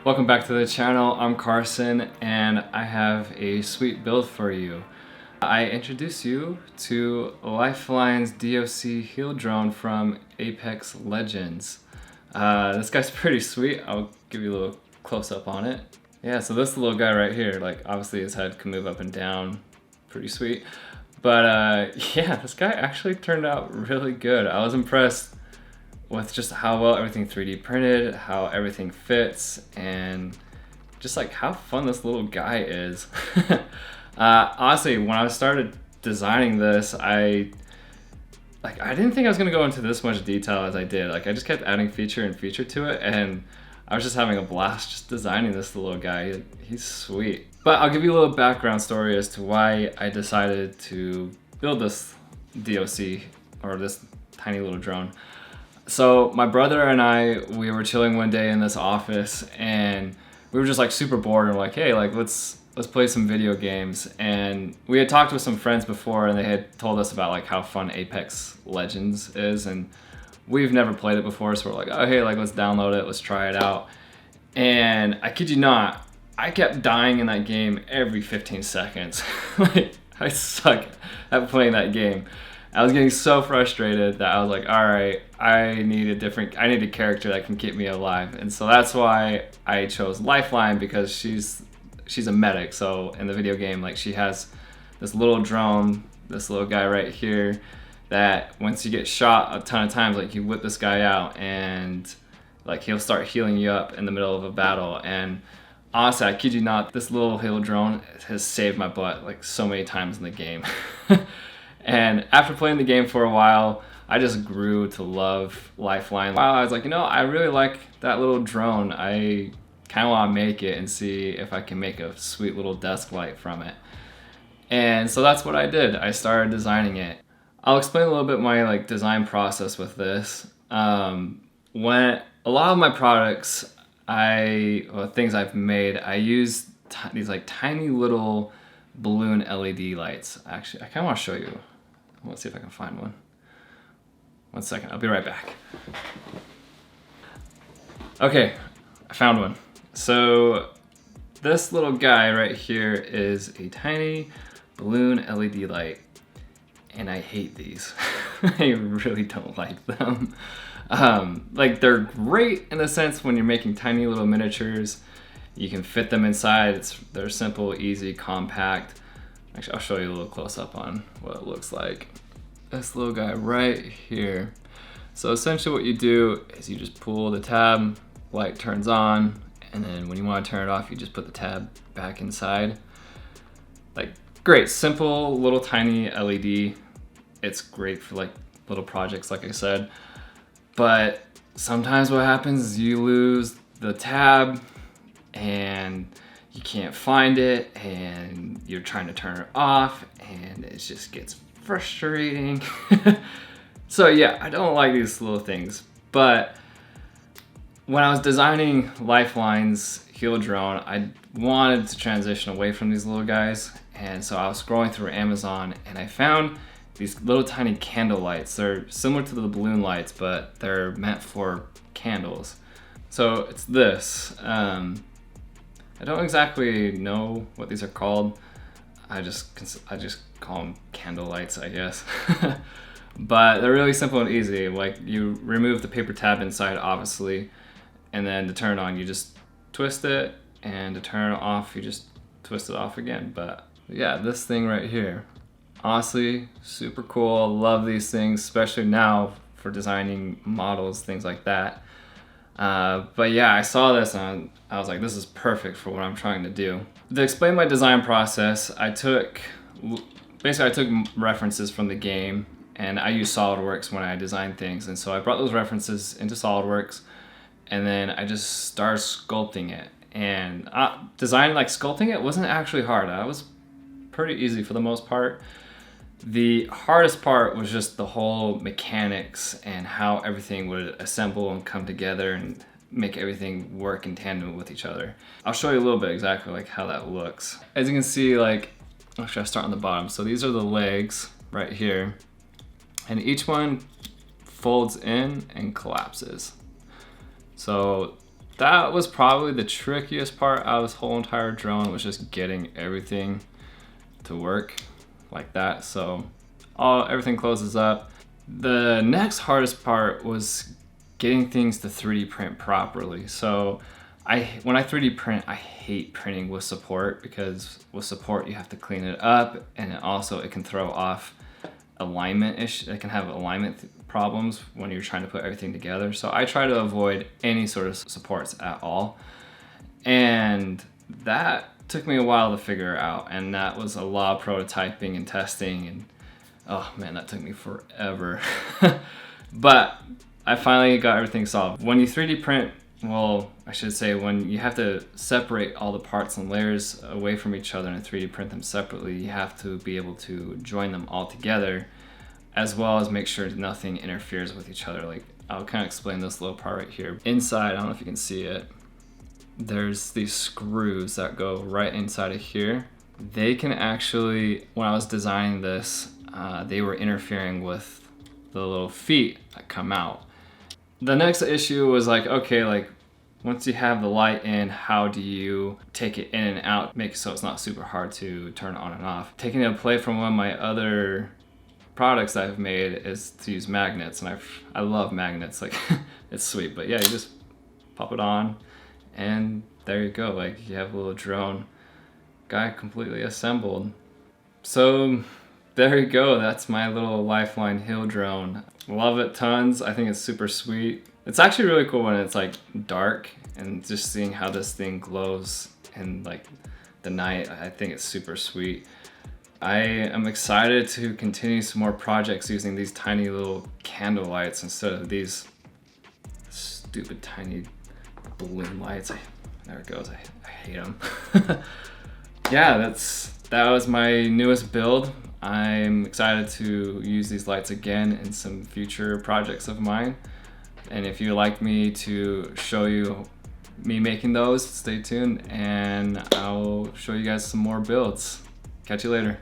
Welcome back to the channel. I'm Carson and I have a sweet build for you. I introduce you to Lifeline's DOC heal drone from Apex Legends. This guy's pretty sweet. I'll give you a little close up on it. Yeah, so this little guy right here, like obviously his head can move up and down, pretty sweet. But yeah, this guy actually turned out really good. I was impressed with just how well everything 3D printed, how everything fits, and just like how fun this little guy is. Honestly, when I started designing this, I didn't think I was gonna go into this much detail as I did. Like I just kept adding feature and feature to it, and I was just having a blast just designing this little guy. He's sweet. But I'll give you a little background story as to why I decided to build this DOC, or this tiny little drone. So my brother and we were chilling one day in this office, and we were just like super bored, and we're like, hey, like let's play some video games. And we had talked with some friends before, and they had told us about like how fun Apex Legends is, and we've never played it before, so we're like, oh hey, like let's download it, let's try it out. And I kid you not, I kept dying in that game every 15 seconds. Like I suck at playing that game. I was getting so frustrated that I was like, all right, I need a character that can keep me alive. And so that's why I chose Lifeline, because she's a medic. So in the video game, like she has this little drone, this little guy right here, that once you get shot a ton of times, like you whip this guy out and like he'll start healing you up in the middle of a battle. And honestly, I kid you not, this little heal drone has saved my butt like so many times in the game. And after playing the game for a while, I just grew to love Lifeline. While I was like, you know, I really like that little drone. I kind of want to make it and see if I can make a sweet little desk light from it. And so that's what I did. I started designing it. I'll explain a little bit my like design process with this. When a lot of my products, things I've made, I use these like tiny little balloon LED lights. Actually, I kind of want to show you. Let's see if I can find one. One second, I'll be right back. Okay, I found one. So this little guy right here is a tiny balloon LED light, and I hate these. I really don't like them. Like they're great in a sense when you're making tiny little miniatures. You can fit them inside. They're simple, easy, compact. Actually, I'll show you a little close up on what it looks like. This little guy right here. So essentially what you do is you just pull the tab, light turns on, and then when you want to turn it off, you just put the tab back inside. Like, great, simple, little tiny LED. It's great for like little projects, like I said. But sometimes what happens is you lose the tab, and you can't find it, and you're trying to turn it off, and it just gets frustrating. So yeah, I don't like these little things. But when I was designing Lifeline's heal drone, I wanted to transition away from these little guys, and so I was scrolling through Amazon, and I found these little tiny candle lights. They're similar to the balloon lights, but they're meant for candles. So it's this. I don't exactly know what these are called. I just call them candle lights, I guess. But they're really simple and easy. Like you remove the paper tab inside, obviously, and then to turn it on, you just twist it, and to turn it off, you just twist it off again. But yeah, this thing right here, honestly, super cool. I love these things, especially now for designing models, things like that. But yeah, I saw this and I was like, this is perfect for what I'm trying to do. To explain my design process, I took references from the game, and I use SolidWorks when I design things. And so I brought those references into SolidWorks, and then I just started sculpting it. And sculpting it wasn't actually hard. That was pretty easy for the most part. The hardest part was just the whole mechanics and how everything would assemble and come together and make everything work in tandem with each other. I'll show you a little bit exactly like how that looks. As you can see, like, actually I'll start on the bottom. So these are the legs right here, and each one folds in and collapses. So that was probably the trickiest part out of this whole entire drone, was just getting everything to work like that. So everything closes up. The next hardest part was getting things to 3D print properly. So when I 3D print, I hate printing with support, because with support you have to clean it up, and it can throw off alignment issues. It can have alignment problems when you're trying to put everything together. So I try to avoid any sort of supports at all. And that took me a while to figure out, and that was a lot of prototyping and testing, and oh man, that took me forever. But I finally got everything solved. When you 3D print, well, I should say when you have to separate all the parts and layers away from each other and 3D print them separately, you have to be able to join them all together, as well as make sure nothing interferes with each other. Like, I'll kind of explain this little part right here. Inside, I don't know if you can see it, there's these screws that go right inside of here. They can actually, when I was designing this, they were interfering with the little feet that come out. The next issue was like, okay, like once you have the light in, how do you take it in and out, make it so it's not super hard to turn on and off? Taking a play from one of my other products that I've made is to use magnets, and I love magnets, like it's sweet. But yeah, you just pop it on and there you go, like you have a little drone guy completely assembled. So there you go, that's my little Lifeline hill drone. Love it tons. I think it's super sweet. It's actually really cool when it's like dark, and just seeing how this thing glows in like the night, I think it's super sweet. I am excited to continue some more projects using these tiny little candle lights instead of these stupid tiny balloon lights. There it goes, I hate them. Yeah, that was my newest build. I'm excited to use these lights again in some future projects of mine. And if you'd like me to show you me making those, stay tuned and I'll show you guys some more builds. Catch you later.